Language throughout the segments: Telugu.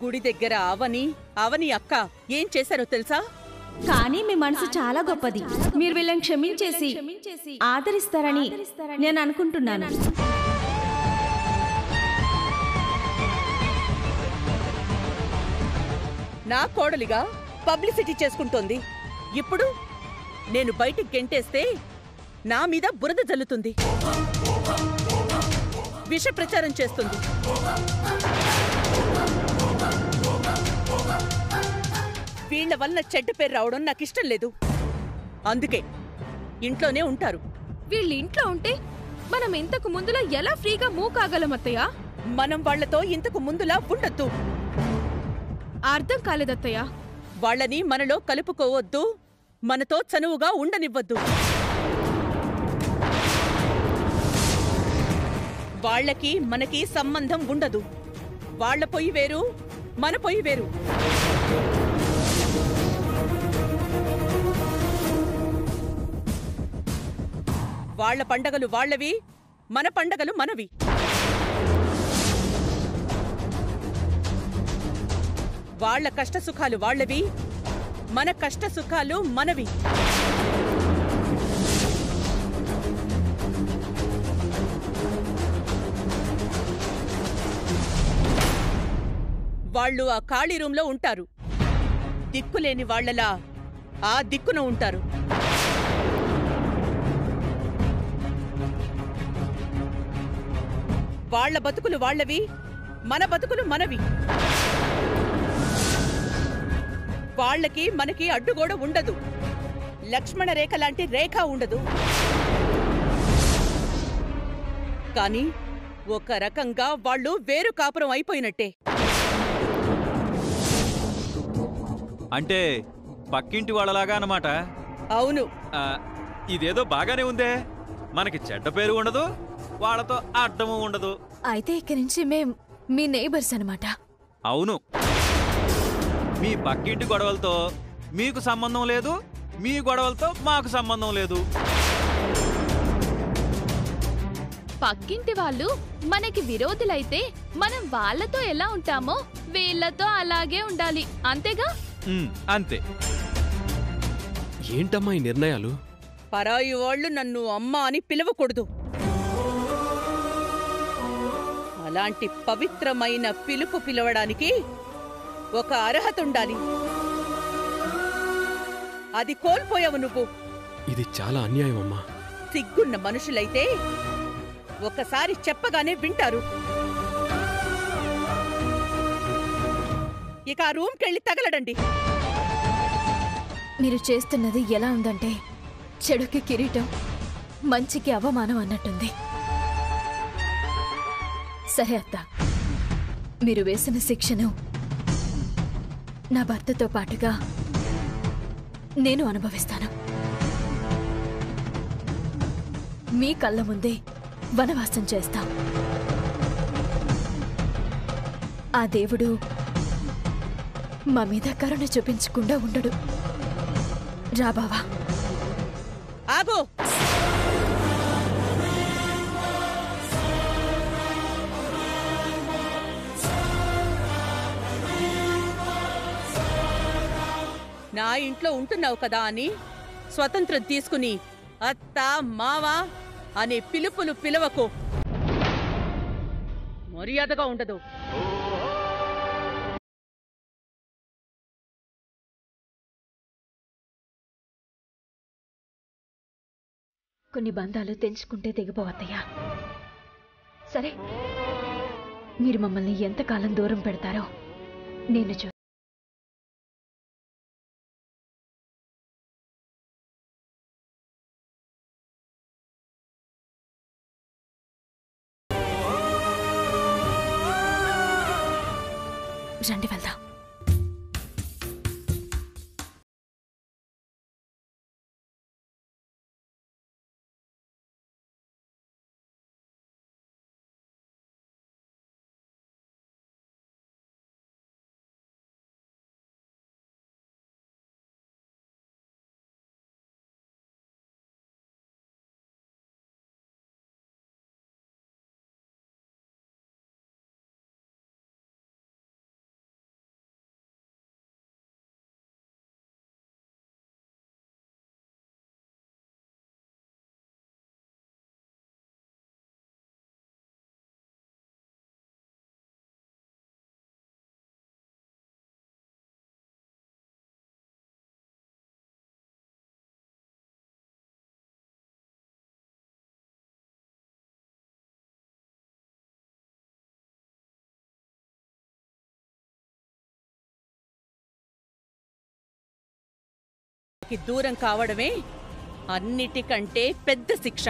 గుడి దగ్గర అవని అక్క ఏం చేశారో తెలుసా? కానీ మీ మనసు చాలా గొప్పది. మీరు వీళ్ళని క్షమించేసి ఆదరిస్తారని నేను అనుకుంటున్నాను. నా కోడలిగా పబ్లిసిటీ చేసుకుంటోంది. ఇప్పుడు నేను బయటికి గెంటేస్తే నా మీద బురద జల్లుతుంది, విష ప్రచారం చేస్తుంది. వీళ్ల వల్ల చెడ్డ పేరు రావడం నాకిష్టం లేదు. అందుకే ఇంట్లోనే ఉంటారు. వీళ్ళింట్లో ఉంటే మనం ఇంతకు ముందులా ఎలా ఫ్రీగా మూవ్ కాగలం అత్తయ్య? మనం వాళ్లతో ఇంతకు ముందులా ఉండొద్దు. అర్థం కాలేదత్తయ్య. వాళ్ళని మనలో కలుపుకోవద్దు, మనతో చనువుగా ఉండనివ్వద్దు. వాళ్లకి మనకి సంబంధం ఉండదు. వాళ్ల పొయ్యి వేరు, మన పొయ్యి వేరు. వాళ్ల పండగలు వాళ్లవి, మన పండగలు మనవి. వాళ్ల కష్టసుఖాలు వాళ్లవి, మన కష్టసుఖాలు మనవి. వాళ్ళు ఆ ఖాళీ రూంలో ఉంటారు. దిక్కులేని వాళ్లలా ఆ దిక్కున ఉంటారు. వాళ్ల బతుకులు వాళ్లవి, మన బతుకులు మనవి. వాళ్లకి మనకి అడ్డుగోడ ఉండదు. లక్ష్మణ రేఖ లాంటి రేఖ ఉండదు. కాని ఒక రకంగా వాళ్ళు వేరు కాపురం అయిపోయినట్టే. అంటే పక్కింటి వాళ్ళలాగా అన్నమాట. అవును. ఇదేదో బాగానే ఉందే. మనకి చెడ్డ పేరు ఉండదు, వాళ్ళతో అడ్డము ఉండదు. అయితే ఇక్కడి నుంచి మేం మీ నైబర్స్ అన్నమాట. అవును. మీ పక్కింటి గొడవలతో మీకు సంబంధం లేదు, మీ గొడవలతో మాకు సంబంధం లేదు. పక్కింటి వాళ్ళు మనకి విరోధులైతే మనం వాళ్ళతో ఎలా ఉంటామో వీళ్ళతో అలాగే ఉండాలి, అంతేగా? అంతే. ఏంటమ్మా ఈ నిర్ణయాలు? పరాయి వాళ్ళు నన్ను అమ్మా అని పిలవకూడదు. అలాంటి పవిత్రమైన పిలుపు పిలవడానికి ఒక అర్హత ఉండాలి. అది కోల్పోయావు నువ్వు. ఇది చాలా అన్యాయం అమ్మా. సిగ్గున్న మనుషులైతే ఒకసారి చెప్పగానే వింటారు. ఇక ఆ రూమ్కెళ్ళి తగలడండి. మీరు చేస్తున్నది ఎలా ఉందంటే చెడుకి కిరీటం, మంచికి అవమానం అన్నట్టుంది. సరే అత్త, మీరు వేసిన శిక్షను నా భర్తతో పాటుగా నేను అనుభవిస్తాను. మీ కళ్ళ ముందే వనవాసం చేస్తాం. ఆ దేవుడు మా మీద కరుణ చూపించకుండా ఉండడు. రా బావా. ఆగో. నా ఇంట్లో ఉంటున్నావు కదా అని స్వతంత్రం తీసుకుని అత్త మావా అనే పిలుపులు పిలవకు. మర్యాదగా ఉండదు. కొన్ని బంధాలు తెంచుకుంటే తెగిపోవత్తయ్యా. సరే, మీరు మమ్మల్ని ఎంతకాలం దూరం పెడతారో నేను రండి వెళ్దాం. నిహారికకి దూరం కావడమే అన్నిటికంటే పెద్ద శిక్ష.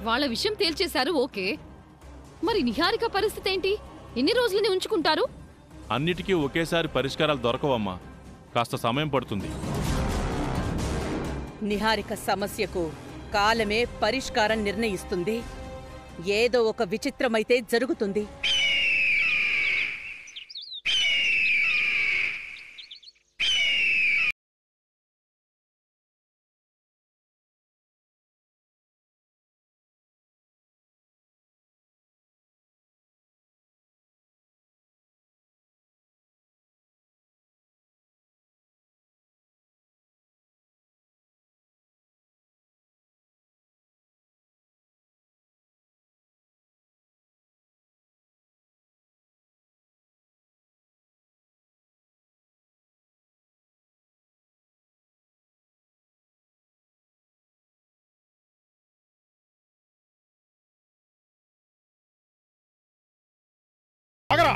వాళ్ళ విషయం తేల్చేశారు, ఓకే. మరి నిహారిక పరిస్థితి ఏంటి? ఎన్ని రోజులని ఉంచుకుంటారు? అన్నిటికీ ఒకేసారి పరిష్కారాలు దొరకవమ్మా. కాస్త సమయం పడుతుంది. నిహారిక సమస్యకు కాలమే పరిష్కారం నిర్ణయిస్తుంది. ఏదో ఒక విచిత్రమైతే జరుగుతుంది. ఆగరా!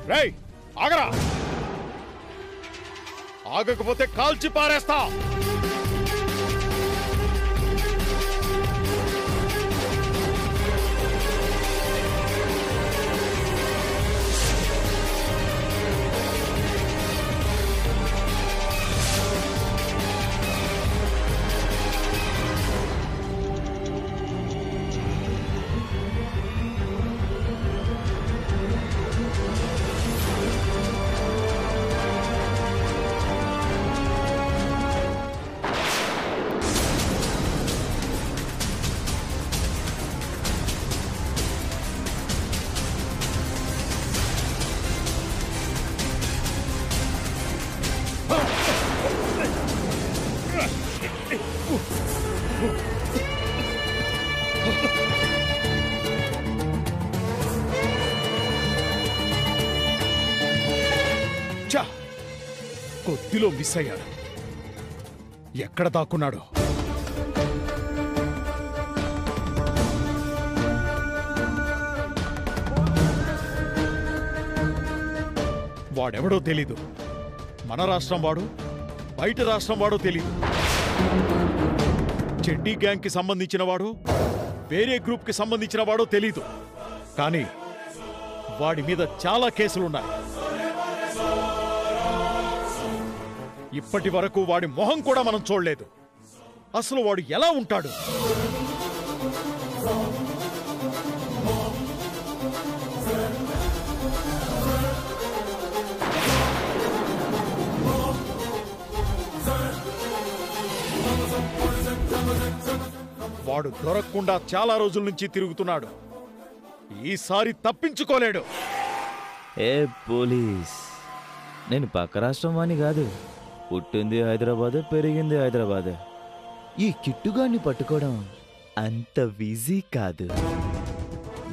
రేయ్, ఆగరా! ఆగకపోతే కాల్చి పారేస్తా. కొద్దిలో మిస్ అయ్యాడు. ఎక్కడ దాక్కున్నాడు? వాడెవడో తెలీదు. మన రాష్ట్రం వాడు, బయట రాష్ట్రం వాడో తెలీదు. చెడ్డీ గ్యాంగ్ కి సంబంధించిన వాడు, వేరే గ్రూప్ కి సంబంధించిన వాడో తెలీదు. కానీ వాడి మీద చాలా కేసులున్నాయి. ఇప్పటి వరకు వాడి మొహం కూడా మనం చూడలేదు. అసలు వాడు ఎలా ఉంటాడు? వాడు దొరకకుండా చాలా రోజుల నుంచి తిరుగుతున్నాడు. ఈసారి తప్పించుకోలేడు. ఏ పోలీస్, నేను పక్క రాష్ట్రం వాణ్ణి కాదు. పుట్టింది హైదరాబాద్, పెరిగింది హైదరాబాద్. ఈ కిట్టుగాన్ని పట్టుకోవడం అంత ఈజీ కాదు.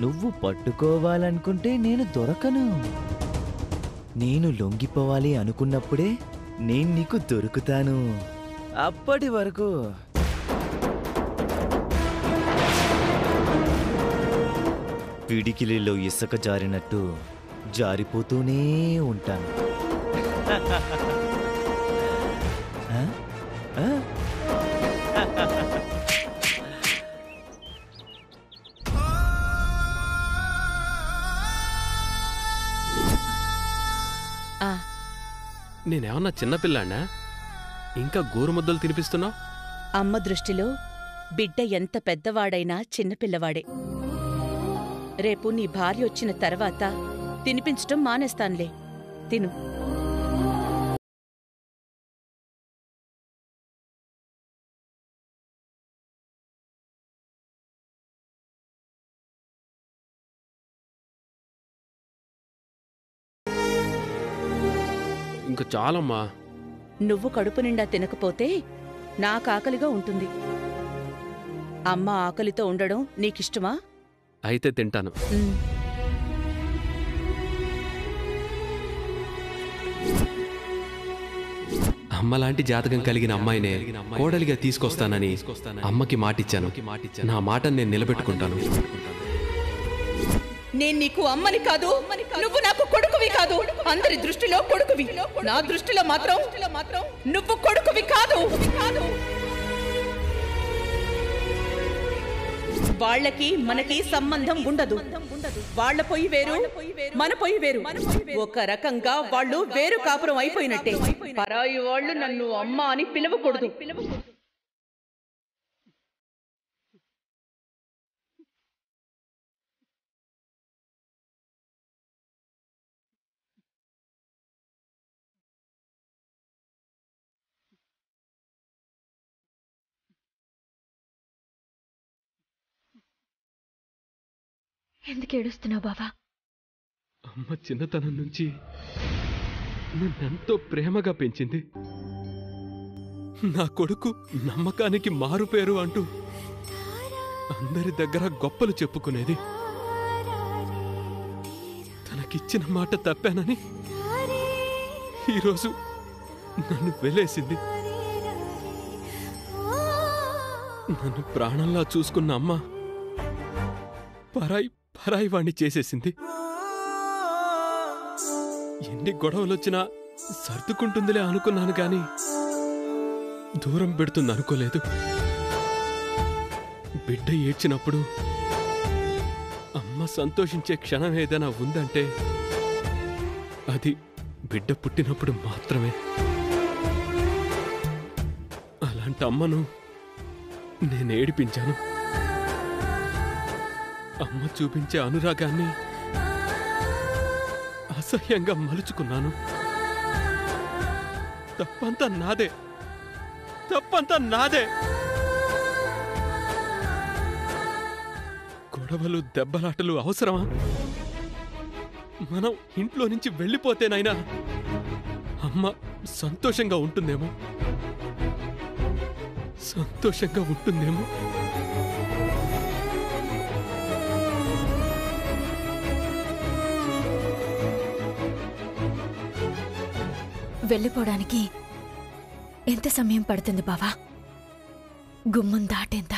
నువ్వు పట్టుకోవాలనుకుంటే నేను దొరకను. నేను లొంగిపోవాలి అనుకున్నప్పుడే నేను నీకు దొరుకుతాను. అప్పటి వరకు పిడికిలిలో ఇసుక జారినట్టు జారిపోతూనే ఉంటాను. ఆ? ఆ? నేనేమన్నా చిన్నపిల్లానా? ఇంకా గోరుముద్దలు తినిపిస్తున్నావు? అమ్మ దృష్టిలో బిడ్డ ఎంత పెద్దవాడైనా చిన్నపిల్లవాడే. రేపు నీ భార్య వచ్చిన తర్వాత తినిపించటం మానేస్తానులే. తిను. ఇంకా చాలమ్మా. నువ్వు కడుపు నిండా తినకపోతే నాకాకలిగా ఉంటుంది. అమ్మ ఆకలితో ఉండడం నీకిష్టమా? అయితే తింటాను. అమ్మలాంటి జాతకం కలిగిన అమ్మాయినే కోడలిగా తీసుకొస్తానని అమ్మకి మాటిచ్చాను. నా మాటను నేను నిలబెట్టుకుంటాను. నేను నీకు అమ్మని కాదు, నువ్వు నాకు కొడుకువి కాదు. అందరి దృష్టిలో కొడుకువి, నా దృష్టిలో మాత్రం నువ్వు కొడుకువి కాదు. వాళ్ళకి మనకి సంబంధం ఉండదు. వాళ్ళ పొయ్యి వేరు, మన పొయ్యి వేరు. ఒక రకంగా వాళ్ళు వేరు కాపురం అయిపోయినట్టే. పరాయి వాళ్ళు నన్ను అమ్మ అని పిలవకూడదు. ఎందుకు ఏడుస్తున్నావు బావా? అమ్మ చిన్నతనం నుంచి నన్నెంతో ప్రేమగా పెంచింది. నా కొడుకు నమ్మకానికి మారుపేరు అంటూ అందరి దగ్గర గొప్పలు చెప్పుకునేది. తనకిచ్చిన మాట తప్పానని ఈరోజు నన్ను వెలేసింది. నన్ను ప్రాణంలా చూసుకున్న అమ్మ పరాయి వాణ్ణి చేసేసింది. ఎన్ని గొడవలొచ్చినా సర్దుకుంటుందిలే అనుకున్నాను గాని దూరం పెడుతుంది అనుకోలేదు. బిడ్డ ఏడ్చినప్పుడు అమ్మ సంతోషించే క్షణం ఏదైనా ఉందంటే అది బిడ్డ పుట్టినప్పుడు మాత్రమే. అలాంటి అమ్మను నేను ఏడిపించాను. అమ్మ చూపించే అనురాగాన్ని అసహ్యంగా మలుచుకున్నాను. తప్పంతా నాదే. గొడవలు దెబ్బలాటలు అవసరమా? మనం ఇంట్లో నుంచి వెళ్ళిపోతేనైనా అమ్మ సంతోషంగా ఉంటుందేమో. వెళ్ళిపోవడానికి ఎంత సమయం పడుతుంది బావా? గుమ్మం దాటేంత.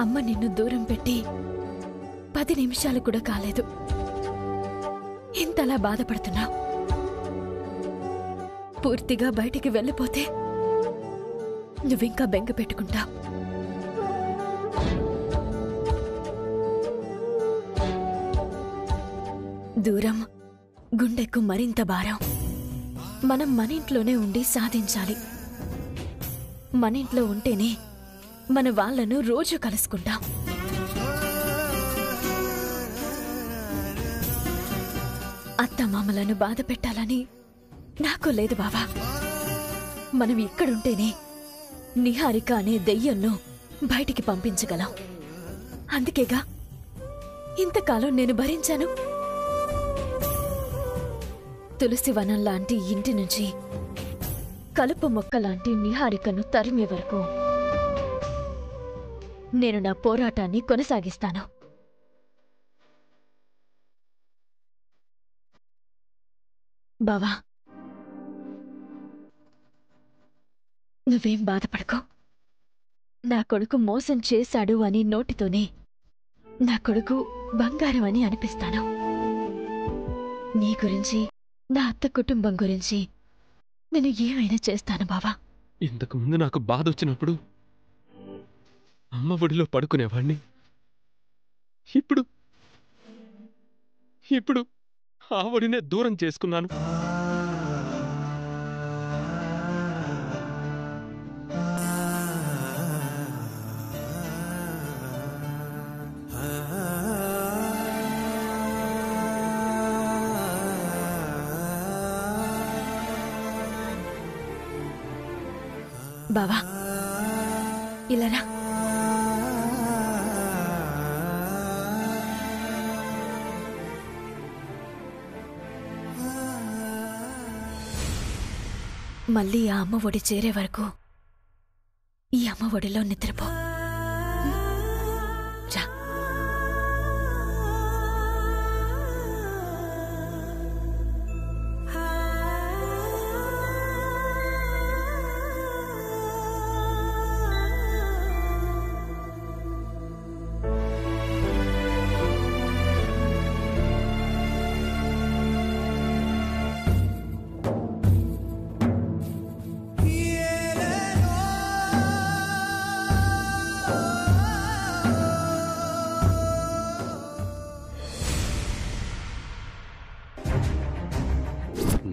అమ్మ నిన్ను దూరం పెట్టి 10 నిమిషాలు కూడా కాలేదు. ఇంతలా బాధపడుతున్నావు. పూర్తిగా బయటికి వెళ్ళిపోతే నువ్వింకా బెంగ పెట్టుకుంటావు. దూరం గుండెకు మరింత భారం. మనం మన ఇంట్లోనే ఉండి సాధించాలి. మన ఇంట్లో ఉంటేనే మన వాళ్ళను రోజు కలుసుకుంటాం. అత్తమామలను బాధ పెట్టాలని నాకు లేదు బావా. మనం ఇక్కడుంటేనే నిహారిక అనే దెయ్యంను బయటికి పంపించగలం. అందుకేగా ఇంతకాలం నేను భరించాను. తులసివనం లాంటి ఇంటి నుంచి కలుపు మొక్క లాంటి నిహారికను తరిమే వరకు నేను నా పోరాటాన్ని కొనసాగిస్తాను. బావా, నువ్వేం బాధపడకు. నా కొడుకు మోసం చేశాడు అని నోటితోనే నా కొడుకు బంగారం అని అనిపిస్తాను. నీ గురించి, నా అత్త కుటుంబం గురించి నేను ఏమైనా చేస్తాను బావా. ఇంతకు ముందు నాకు బాధ వచ్చినప్పుడు అమ్మ ఒడిలో పడుకునేవాణ్ణి. ఇప్పుడు ఆ ఒడినే దూరం చేసుకున్నాను. బావా, ఇలా రా. మళ్ళీ ఆ అమ్మ ఒడి చేరే వరకు ఈ అమ్మ ఒడిలో నిద్రపో. రా.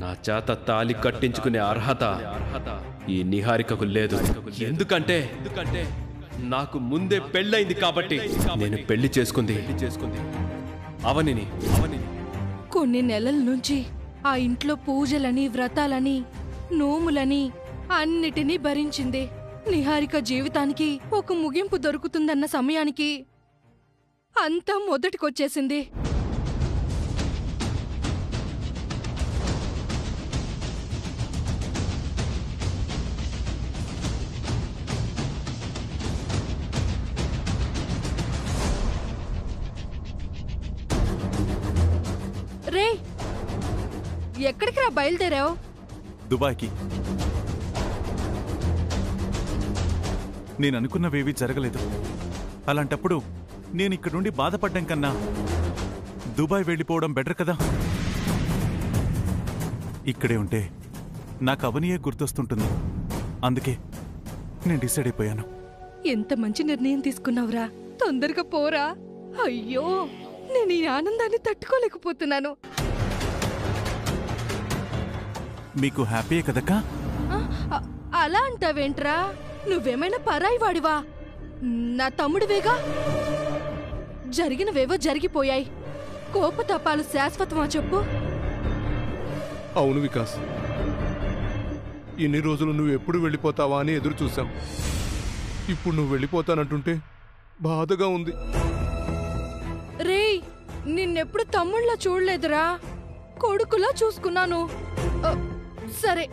నా చేత తాలి కట్టించుకునే అర్హత ఈ నిహారికకు లేదు. ఎందుకంటే నాకు ముందే పెళ్ళైంది కాబట్టి. నేను పెళ్లి చేసుకుంది అవనిని. కొన్ని నెలల నుంచి ఆ ఇంట్లో పూజలని, వ్రతాలని, నోములని అన్నిటినీ భరించింది. నిహారిక జీవితానికి ఒక ముగింపు దొరుకుతుందన్న సమయానికి అంతా మొదటికొచ్చేసింది. రే, ఎక్కడికి రా బయలుదేరావు? దుబాయ్కి. నేననుకున్నవేవీ జరగలేదు. అలాంటప్పుడు నేనిక్కడి నుండి బాధపడ్డం కన్నా దుబాయ్ వెళ్ళిపోవడం బెటర్ కదా. ఇక్కడే ఉంటే నాకు అవనియే గుర్తొస్తుంటుంది. అందుకే నేను డిసైడ్ అయిపోయాను. ఎంత మంచి నిర్ణయం తీసుకున్నావురా. తొందరగా పోరా. అయ్యో, నేను ఈ ఆనందాన్ని తట్టుకోలేకపోతున్నాను. మీకు హ్యాపీయే కదక్కా? అలా అంటావేంట్రా? నువ్వేమైనా పరాయి వాడివా? నా తమ్ముడివేగా. జరిగినవేవో జరిగిపోయాయి. కోపతాపాలు శాశ్వతమా చెప్పు? అవును వికాస్, ఇన్ని రోజులు నువ్వు ఎప్పుడు వెళ్ళిపోతావా అని ఎదురు చూశాం. ఇప్పుడు నువ్వు వెళ్ళిపోతానంటుంటే బాధగా ఉంది. రేయ్, నిన్నెప్పుడు తమ్ముళ్ళ చూడలేదురా. కొడుకులా చూసుకున్నాను. సరే,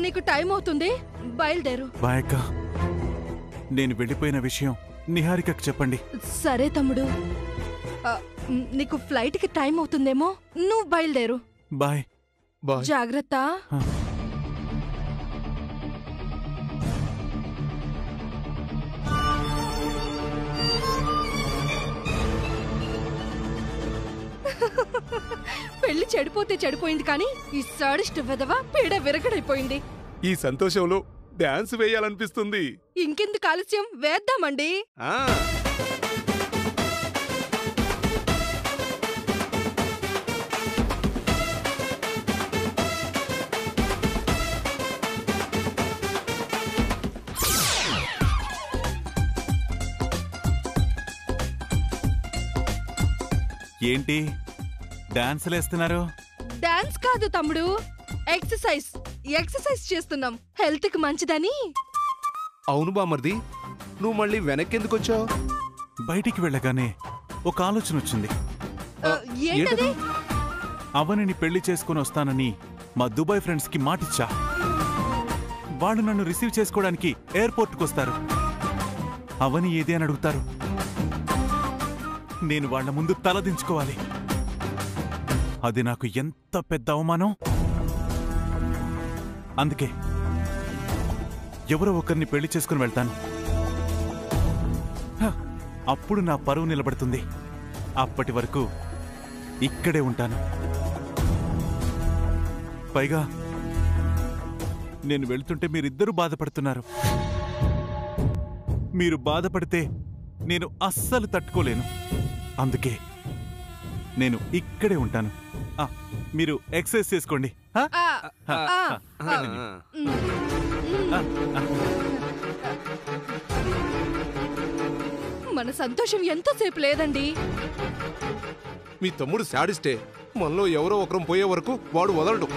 నీకు టైం అవుతుంది, బయలుదేరు. బాయక్క, నేను వెళ్ళిపోయిన విషయం నిహారికకు చెప్పండి. సరే తమ్ముడు, నీకు ఫ్లైట్కి టైం అవుతుందేమో, నువ్వు బయలుదేరు. బాయ్. బాయ్. జాగ్రత్త. పెళ్లి చెడిపోతే చెడిపోయింది, కానీ ఈ సాడిస్ట్ వెధవ పీడ విరగడైపోయింది. ఈ సంతోషంలో డాన్స్ వేయాలనిపిస్తుంది. ఇంకెందుకు ఆలస్యం, వేద్దామండి. ఏంటి డాన్సులేస్తున్నారు? డాన్స్ కాదు తమ్ముడు, ఎక్సర్సైజ్ చేస్తున్నాం, హెల్త్ కి మంచిదని. అవును బామర్ది, నువ్వు మళ్ళీ వెనక్కెందుకు వచ్చావు? బయటికి వెళ్ళగానే ఒక ఆలోచన వచ్చింది. ఏంటది? అవనిని పెళ్లి చేసుకుని వస్తానని మా దుబాయ్ ఫ్రెండ్స్ కి మాటిచ్చా. వాళ్ళు నన్ను రిసీవ్ చేసుకోవడానికి ఎయిర్పోర్ట్కి వస్తారు. అవని ఏది అని అడుగుతారు. నేను వాళ్ల ముందు తలదించుకోవాలి. అది నాకు ఎంత పెద్ద అవమానం. అందుకే ఎవరో ఒకరిని పెళ్లి చేసుకుని వెళ్తాను. అప్పుడు నా పరువు నిలబడుతుంది. అప్పటి వరకు ఇక్కడే ఉంటాను. పైగా నేను వెళ్తుంటే మీరిద్దరూ బాధపడుతున్నారు. మీరు బాధపడితే నేను అస్సలు తట్టుకోలేను. అందుకే నేను ఇక్కడే ఉంటాను. మీరు ఎక్సర్సైజ్ చేసుకోండి. మన సంతోషం ఎంతసేపు లేదండి. మీ తమ్ముడు శాడిస్టే. మనలో ఎవరో ఒకరం పోయే వరకు వాడు వదలడు.